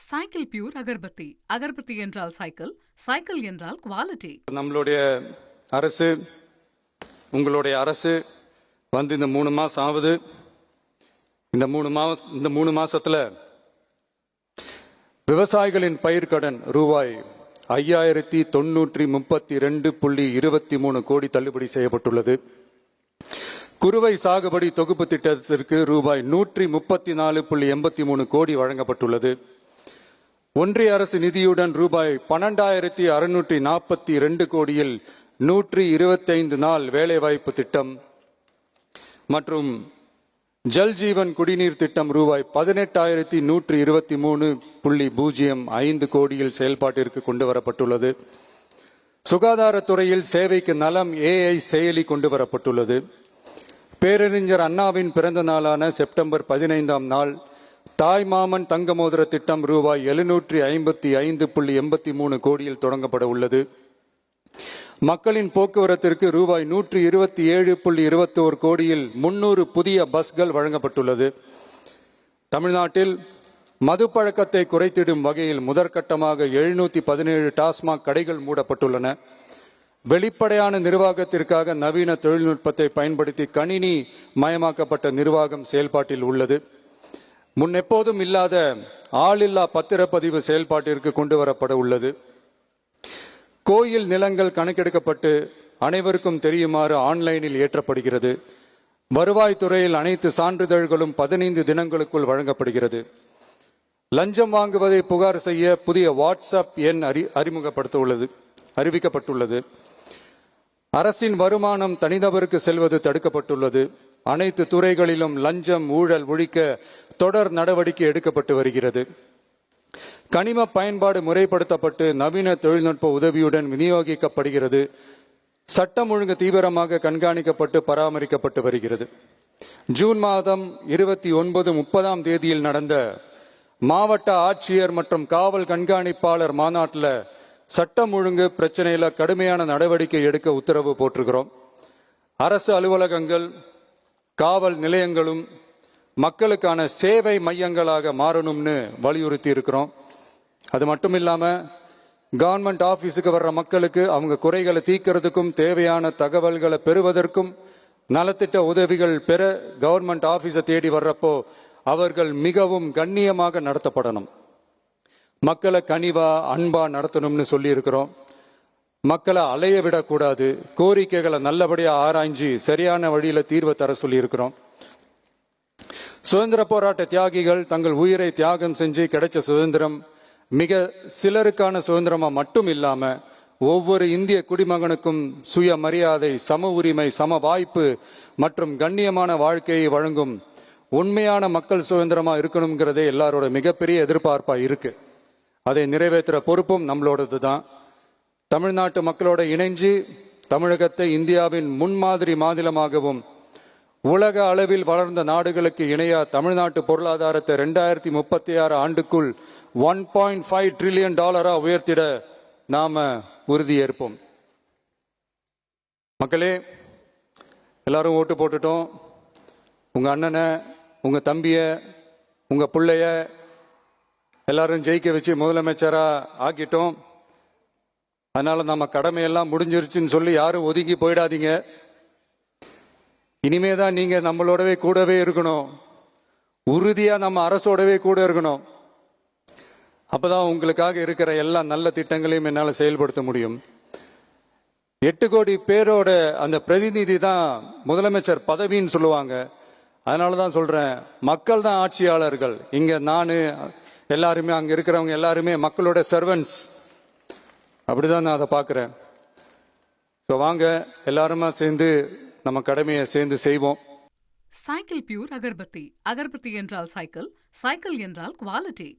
Cycle pure agarbatti. Agarbatti என்றால் cycle, cycle என்றால் quality. நம்மளுடைய அரசு, உங்களுடைய அரசு வந்து இந்த 3 மாசம் ஆகுது. இந்த 3 மாசத்துல விவசாயிகளின் பயிர்க்கடன் ரூபாய் 5932.23 கோடி தள்ளுபடி செய்யப்பட்டுள்ளது. குறுவை சாகுபடி தொகுப்பு திட்டத்திற்கு ரூபாய் 134.83 கோடி வழங்கப்பட்டுள்ளது. ஒன்றிய அரசு நிதியுடன் ரூபாய் 12,642 கோடியில் 125 நாள் வேலைவாய்ப்பு திட்டம் மற்றும் ஜல் ஜீவன் குடிநீர் திட்டம் ரூபாய் 18,123.05 கோடியில் செயல்பாட்டிற்கு கொண்டு வரப்பட்டுள்ளது. சுகாதாரத்துறையில் சேவைக்கு நலம் AI செயலி கொண்டு வரப்பட்டுள்ளது. பேரறிஞர் அண்ணாவின் பிறந்த நாளான செப்டம்பர் 15ஆம் நாள் தாய் மாமன் தங்க மோதிர திட்டம் ரூபாய் 755.83 கோடியில் தொடங்கப்பட உள்ளது. மக்களின் போக்குவரத்திற்கு ரூபாய் 127.21 கோடியில் 300 புதிய பஸ்கள் வழங்கப்பட்டுள்ளது. தமிழ்நாட்டில் மது பழக்கத்தை குறைத்திடும் வகையில் முதற்கட்டமாக 717 டாஸ்மாக் கடைகள் மூடப்பட்டுள்ளன. வெளிப்படையான நிர்வாகத்திற்காக நவீன தொழில்நுட்பத்தை பயன்படுத்தி கணினி மயமாக்கப்பட்ட நிர்வாகம் செயல்பாட்டில் உள்ளது. முன்னெப்போதும் இல்லாத ஆளில்லா பத்திரப்பதிவு செயல்பாட்டிற்கு கொண்டு வரப்பட உள்ளது. கோயில் நிலங்கள் கணக்கெடுக்கப்பட்டு அனைவருக்கும் தெரியுமாறு ஆன்லைனில் ஏற்றப்படுகிறது. வருவாய்த்துறையில் அனைத்து சான்றிதழ்களும் 15 தினங்களுக்குள் வழங்கப்படுகிறது. லஞ்சம் வாங்குவதை புகார் செய்ய புதிய வாட்ஸ்அப் எண் அறிவிக்கப்பட்டுள்ளது. அரசின் வருமானம் தனிநபருக்கு செல்வது தடுக்கப்பட்டுள்ளது. அனைத்து துறைகளிலும் லஞ்சம் ஊழல் ஒழிக்க தொடர் நடவடிக்கை எடுக்கப்பட்டு வருகிறது. கனிம பயன்பாடு முறைப்படுத்தப்பட்டு நவீன தொழில்நுட்ப உதவியுடன் விநியோகிக்கப்படுகிறது. சட்டம் ஒழுங்கு தீவிரமாக கண்காணிக்கப்பட்டு பராமரிக்கப்பட்டு வருகிறது. ஜூன் மாதம் 29, 30ஆம் தேதியில் நடந்த மாவட்ட ஆட்சியர் மற்றும் காவல் கண்காணிப்பாளர் மாநாட்டில் சட்டம் ஒழுங்கு பிரச்சனையில கடுமையான நடவடிக்கை எடுக்க உத்தரவு போட்டிருக்கிறோம். அரசு அலுவலகங்கள், காவல் நிலையங்களும் மக்களுக்கான சேவை மையங்களாக மாறணும்னு வலியுறுத்தி இருக்கிறோம். அது மட்டும் இல்லாம கவர்மெண்ட் ஆபீஸுக்கு வர்ற மக்களுக்கு அவங்க குறைகளை தீர்க்கிறதுக்கும் தேவையான தகவல்களை பெறுவதற்கும் நலத்திட்ட உதவிகள் பெற கவர்மெண்ட் ஆபீஸை தேடி வர்றப்போ அவர்கள் மிகவும் கண்ணியமாக நடத்தப்படணும். மக்களை கனிவா அன்பா நடத்தணும்னு சொல்லி இருக்கிறோம். மக்களை அலைய விடக்கூடாது. கோரிக்கைகளை நல்லபடியா ஆராய்ஞ்சி சரியான வழியில தீர்வை தர சொல்லி இருக்கிறோம். சுதந்திர போராட்ட தியாகிகள் தங்கள் உயிரை தியாகம் செஞ்சு கிடைச்ச சுதந்திரம் மிக சிலருக்கான சுதந்திரமா மட்டும் இல்லாம ஒவ்வொரு இந்திய குடிமகனுக்கும் சுய மரியாதை, சம உரிமை, சம வாய்ப்பு மற்றும் கண்ணியமான வாழ்க்கையை வழங்கும் உண்மையான மக்கள் சுதந்திரமா இருக்கணுங்கிறதே எல்லாரோட மிகப்பெரிய எதிர்பார்ப்பா இருக்கு. அதை நிறைவேற்றுற பொறுப்பும் நம்மளோடது தான். தமிழ்நாட்டு மக்களோட இணைஞ்சு தமிழகத்தை இந்தியாவின் முன்மாதிரி மாநிலமாகவும் உலக அளவில் வளர்ந்த நாடுகளுக்கு இணையா தமிழ்நாட்டு பொருளாதாரத்தை 2036 ஆண்டுக்குள் $1.5 trillion உயர்த்திட நாம உறுதியேற்போம். மக்களே, எல்லாரும் ஓட்டு போட்டுட்டோம். உங்க அண்ணனை, உங்க தம்பிய, உங்க பிள்ளைய எல்லாரும் ஜெயிக்க வச்சு முதலமைச்சரா ஆக்கிட்டோம். அதனால நம்ம கடமையெல்லாம் முடிஞ்சிருச்சுன்னு சொல்லி யாரும் ஒதுங்கி போயிடாதீங்க. இனிமேதான் நீங்க நம்மளோடவே கூடவே இருக்கணும். உறுதியா நம்ம அரசோடவே கூட இருக்கணும். அப்பதான் உங்களுக்காக இருக்கிற எல்லா நல்ல திட்டங்களையும் என்னால செயல்படுத்த முடியும். 8 கோடி பேரோட அந்த பிரதிநிதி தான் முதலமைச்சர் பதவின்னு சொல்லுவாங்க. அதனாலதான் சொல்றேன், மக்கள் தான் ஆட்சியாளர்கள். இங்க நானு எல்லாருமே, அங்க இருக்கிறவங்க எல்லாருமே மக்களோட சர்வன்ட்ஸ். அப்படிதான் நான் அதை பார்க்கிறேன். வாங்க எல்லாருமா சேர்ந்து நம்ம கடமையை சேர்ந்து செய்வோம். Cycle pure agarbatti. அகர்பத்தி என்றால் சைக்கிள், சைக்கிள் என்றால் குவாலிட்டி.